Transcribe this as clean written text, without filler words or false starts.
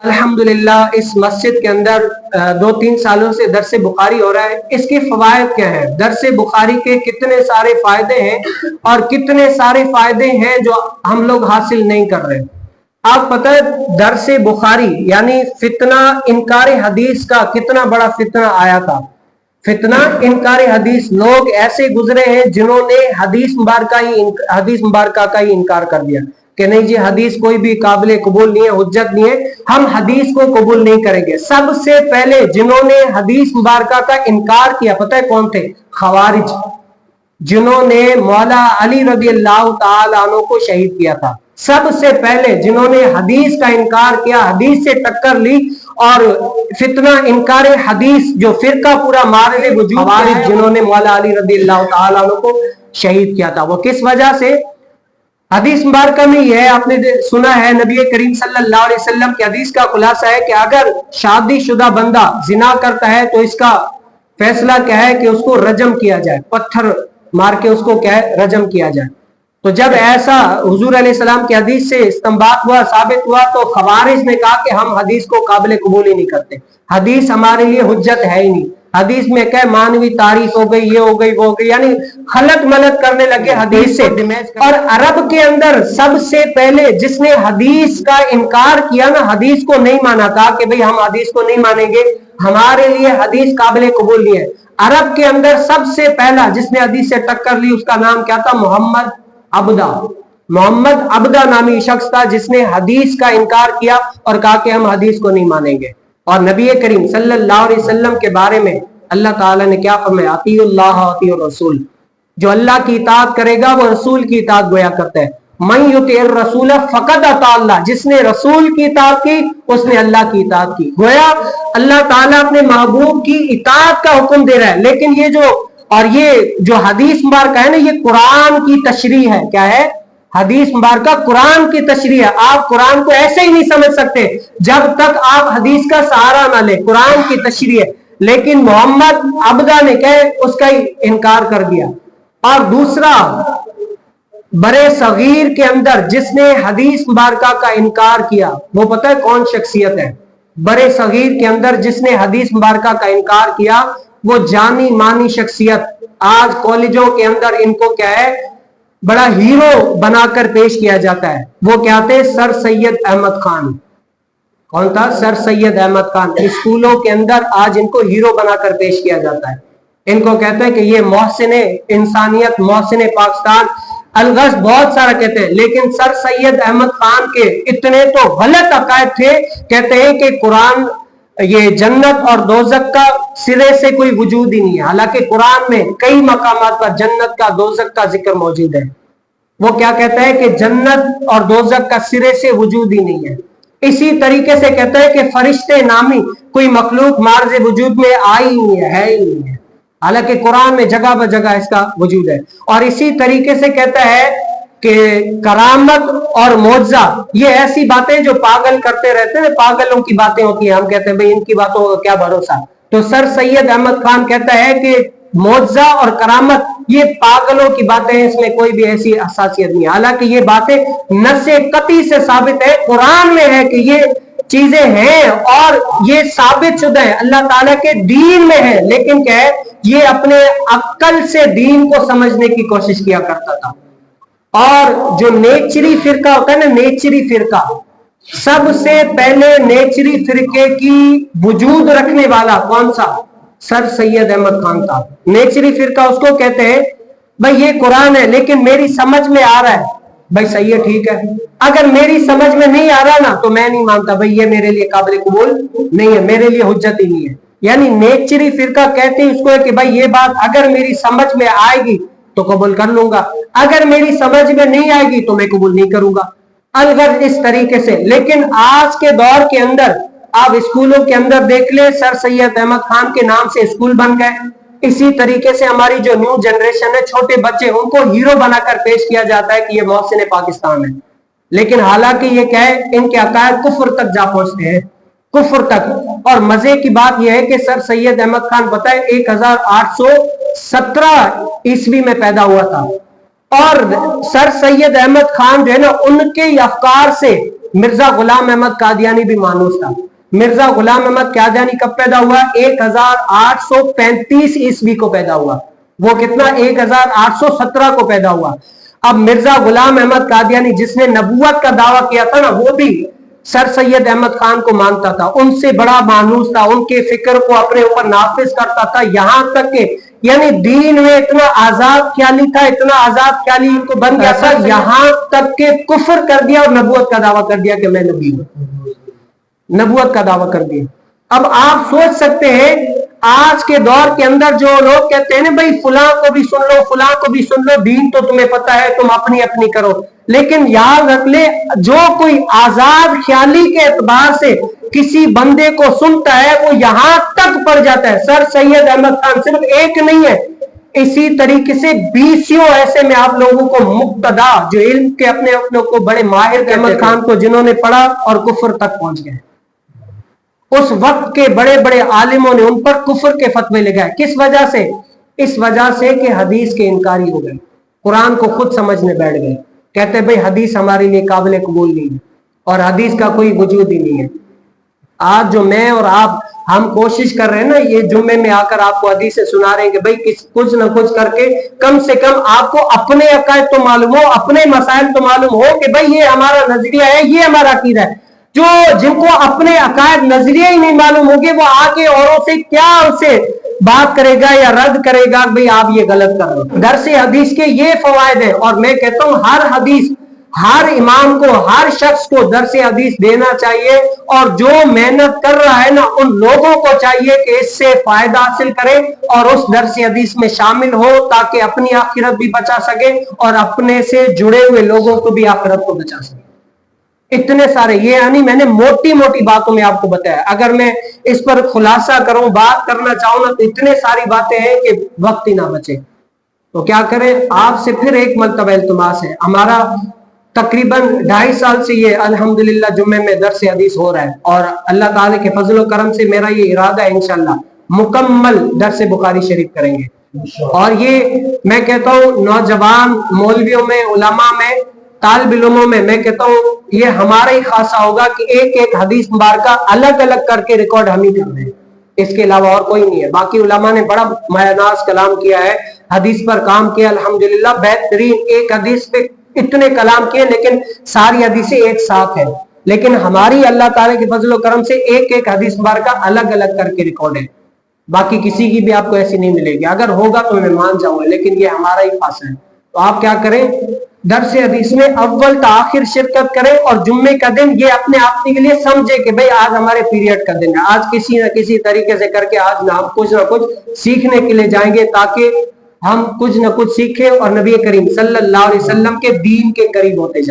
अल्हम्दुलिल्लाह इस मस्जिद के अंदर 2-3 सालों से दर्स बुखारी हो रहा है। इसके फवायद क्या है, दर्स बुखारी के कितने सारे फायदे हैं और कितने सारे फायदे हैं जो हम लोग हासिल नहीं कर रहे। आप पता है दर्स बुखारी यानी फितना इनकार हदीस का कितना बड़ा फितना आया था। फितना इनकार हदीस, लोग ऐसे गुजरे हैं जिन्होंने हदीस मुबारका का ही इनकार कर दिया कि नहीं जी हदीस कोई भी काबिल कबूल नहीं है, हुज्जत नहीं है, हम हदीस को कबूल नहीं करेंगे। सबसे पहले जिन्होंने हदीस मुबारका का इनकार किया पता है कौन थे? खवारिज, जिन्होंने मौला अली रज़ी अल्लाह तआला अन्हु को शहीद किया था। सबसे पहले जिन्होंने हदीस का इनकार किया, हदीस से टक्कर ली और फितना इनकार हदीस जो फिरका पूरा मारे वजूद, खवारिज जिन्होंने मौला अली रज़ी अल्लाह तआला अन्हु को शहीद किया था। वो किस वजह से? हदीस मुबारका में यह है, आपने सुना है नबी करीम सल्लल्लाहु अलैहि वसल्लम की हदीस का खुलासा है कि अगर शादीशुदा बंदा जिना करता है तो इसका फैसला क्या है कि उसको रजम किया जाए, पत्थर मार के उसको क्या है रजम किया जाए। तो जब ऐसा हुजूर अलैहिस्सलाम की हदीस से इस्तेंबात हुआ, साबित हुआ, तो खवारिज ने कहा कि हम हदीस को काबिल कबूल ही नहीं करते, हदीस हमारे लिए हुज्जत है ही नहीं। हदीस में क्या मानवी तारीफ हो गई, ये हो गई, वो हो गई, यानी खलत मलत करने लगे हदीस से। और अरब के अंदर सबसे पहले जिसने हदीस का इनकार किया ना, हदीस को नहीं माना, कहा कि भाई हम हदीस को नहीं मानेंगे, हमारे लिए हदीस काबिल कबूल नहीं है। अरब के अंदर सबसे पहला जिसने हदीस से टक्कर ली उसका नाम क्या था? मोहम्मद अब्दा। मोहम्मद अब्दा नामी शख्स था जिसने हदीस का इनकार किया और कहा कि हम हदीस को नहीं मानेंगे। और नबी करीम सल्लल्लाहु अलैहि वसल्लम के बारे में अल्लाह ताला ने क्या फरमाया? अतीउल्लाह अतीउर रसूल, जो अल्लाह की इताअत करेगा वो रसूल की इताअत गोया करता है। मन युतिर रसूल फकद अता अल्लाह, जिसने रसूल की इताअत की उसने अल्लाह की इताअत की। गोया अल्लाह ताला अपने महबूब की इताअत का हुक्म दे रहा है। लेकिन ये जो हदीस मुबारका है ना, ये कुरान की तशरीह है। क्या है? हदीस मुबारका कुरान की तशरीह है। आप कुरान को ऐसे ही नहीं समझ सकते जब तक आप हदीस का सहारा ना ले, कुरान की तशरीह है। लेकिन मोहम्मद अब्दा ने क्या उसका इनकार कर दिया। और दूसरा, बड़े सगीर के अंदर जिसने हदीस मुबारका का इनकार किया वो पता है कौन शख्सियत है? बड़े सगीर के अंदर जिसने हदीस मुबारका का इनकार किया वो जानी मानी शख्सियत, आज कॉलेजों के अंदर इनको क्या है बड़ा हीरो बनाकर पेश किया जाता है। वो क्या थे? सर सैयद अहमद खान। कौन था? सर सैयद अहमद खान। स्कूलों के अंदर आज इनको हीरो बनाकर पेश किया जाता है। इनको कहते हैं कि ये मोहसिने इंसानियत, मोहसिने पाकिस्तान, अलगज बहुत सारा कहते हैं। लेकिन सर सैयद अहमद खान के इतने तो गलत अकायद थे, कहते हैं कि कुरान ये जन्नत और दोजक का सिरे से कोई वजूद ही नहीं है। हालांकि कुरान में कई मकामात पर जन्नत का दोजक का जिक्र मौजूद है। वो क्या कहता है कि जन्नत और दोजक का सिरे से वजूद ही नहीं है। इसी तरीके से कहता है कि फरिश्ते नामी कोई मखलूक मार्ज वजूद में आई नहीं है ही नहीं है। हालांकि कुरान में जगह ब जगह इसका वजूद है। और इसी तरीके से कहता है कि करामत और मोजा ये ऐसी बातें जो पागल करते रहते हैं, पागलों की बातें होती हैं। हम कहते हैं भाई इनकी बातों का क्या भरोसा। तो सर सैयद अहमद खान कहता है कि मोजा और करामत ये पागलों की बातें हैं, इसमें कोई भी ऐसी असासियत नहीं। हालांकि ये बातें नस्से कती से साबित है, कुरान में है कि ये चीजें हैं और ये साबित शुदा है, अल्लाह ताला के दीन में है। लेकिन क्या है, ये अपने अक्ल से दीन को समझने की कोशिश किया करता था। और जो नेचरी फिरका होता है ना, नेचरी फिरका, सबसे पहले नेचरी फिरके की वजूद रखने वाला कौन सा? सर सैयद अहमद खान था। नेचरी फिरका उसको कहते हैं भाई ये कुरान है लेकिन मेरी समझ में आ रहा है, भाई सही है, ठीक है। अगर मेरी समझ में नहीं आ रहा ना तो मैं नहीं मानता, भाई ये मेरे लिए काबिल कबूल नहीं है, मेरे लिए हुज्जत ही नहीं है। यानी नेचरी फिरका कहते हैं उसको है कि भाई ये बात अगर मेरी समझ में आएगी तो कबूल कर लूंगा, अगर मेरी समझ में नहीं आएगी तो मैं कबूल नहीं करूंगा। अलगर इस तरीके से। लेकिन आज के दौर के अंदर आप स्कूलों के अंदर देख ले, सर सैयद अहमद खान के नाम से स्कूल बन गए। इसी तरीके से हमारी जो न्यू जनरेशन है, छोटे बच्चे, उनको हीरो बनाकर पेश किया जाता है कि ये मोहसिन पाकिस्तान है। लेकिन हालांकि ये क्या है, इनके अकायद कुफ्र तक जा पहुंचते हैं, कुफ्र तक। और मजे की बात यह है कि सर सैयद अहमद खान पता है 1817 ईस्वी में पैदा हुआ था। और सर सैयद अहमद खान जो है ना, उनके अफकार से मिर्जा गुलाम अहमद कादियानी भी मानूस था। मिर्जा गुलाम अहमद कादियानी कब पैदा हुआ? 1835 ईस्वी को पैदा हुआ। वो कितना? 1817 को पैदा हुआ। अब मिर्जा गुलाम अहमद कादियानी जिसने नबूवत का दावा किया था ना, वो भी सर सैयद अहमद खान को मानता था, उनसे बड़ा मानूस था, उनके फिक्र को अपने ऊपर नाफिज करता था। यहां तक के यानी दीन में इतना आजाद ख्याली था, इतना आजाद ख्याली इनको बन गया था, यहां तक के कुफ्र कर दिया और नबूवत का दावा कर दिया कि मैं नबी हूं, नबूवत का दावा कर दिया। अब आप सोच सकते हैं आज के दौर के अंदर जो लोग कहते हैं ना भाई फुला को भी सुन लो, फुला को भी सुन लो, दीन तो तुम्हें पता है, तुम अपनी अपनी करो, लेकिन याद रख ले जो कोई आजाद ख्याली के एतबार से किसी बंदे को सुनता है वो यहां तक पड़ जाता है। सर सैयद अहमद खान सिर्फ एक नहीं है, इसी तरीके से 20 ऐसे में आप लोगों को मुक्तदा जो इल्म के अपने अपने को बड़े माहिर अहमद खान को जिन्होंने पढ़ा और कुफर तक पहुंच गए। उस वक्त के बड़े बड़े आलिमों ने उन पर कुफर के फतवे लगाए। किस वजह से? इस वजह से कि हदीस के इनकारी हो गए, कुरान को खुद समझने बैठ गए, कहते भाई हदीस हमारे लिए काबिल कबूल नहीं है और हदीस का कोई वजूद ही नहीं है। आज जो मैं और आप हम कोशिश कर रहे हैं ना, ये जुम्मे में आकर आपको हदीस से सुना रहे हैं कि भाई कुछ ना कुछ करके कम से कम आपको अपने अकायद तो मालूम हो, अपने मसाइल तो मालूम हो कि भाई ये हमारा नजरिया है, ये हमारा अकीदा है। जो जिनको अपने अकायद नजरिया ही नहीं मालूम होंगे वो आके औरों से क्या उससे बात करेगा या रद्द करेगा, भाई आप ये गलत कर रहे हो। दरसे हदीस के ये फवायद है और मैं कहता हूं हर हदीस, हर इमाम को, हर शख्स को दरसे हदीस देना चाहिए और जो मेहनत कर रहा है ना उन लोगों को चाहिए कि इससे फायदा हासिल करें और उस दरसे हदीस में शामिल हो ताकि अपनी आखिरत भी बचा सके और अपने से जुड़े हुए लोगों को भी आखिरत को बचा सके। इतने सारे, ये यानी मैंने मोटी मोटी बातों में आपको बताया, अगर मैं इस पर खुलासा करूं, बात करना चाहूं ना तो इतने सारी बातें हैं कि वक्त ही ना बचे। तो क्या करें, आपसे फिर एक मर्तबा इल्तिमास है, हमारा तकरीबन 2.5 साल से ये अल्हम्दुलिल्लाह जुम्मे में दर्स हदीस हो रहा है और अल्लाह ताला के फजल और करम से मेरा ये इरादा है इंशाल्लाह मुकम्मल दर्स बुखारी शरीफ करेंगे। और ये मैं कहता हूँ नौजवान मौलवियों में, उलमा में, तालिब इल्मों में मैं कहता हूँ ये हमारा ही खासा होगा कि एक एक हदीस मुबारका अलग अलग करके रिकॉर्ड हम ही कर रहे हैं, इसके अलावा और कोई नहीं है। बाकी उलमा ने बड़ा मायनाज कलाम किया है, हदीस पर काम किया अल्हम्दुलिल्लाह, बेहतरीन, एक हदीस पे इतने कलाम किए लेकिन सारी हदीसें एक साथ है, लेकिन हमारी अल्लाह ताला के फजल और करम से एक एक हदीस मुबारका अलग अलग करके रिकॉर्ड है, बाकी किसी की भी आपको ऐसी नहीं मिलेगी। अगर होगा तो मैं मान जाऊंगा, लेकिन ये हमारा ही खासा है। तो आप क्या करें, दर्स हदीस में अव्वल तो आखिर शिरकत करें और जुम्मे का दिन ये अपने आप के लिए समझे कि भाई आज हमारे पीरियड का दिन है, आज किसी न किसी तरीके से करके आज ना हम कुछ ना कुछ सीखने के लिए जाएंगे ताकि हम कुछ न कुछ सीखें और नबी करीम सल्लल्लाहु अलैहि वसल्लम के दीन के करीब होते जाएं।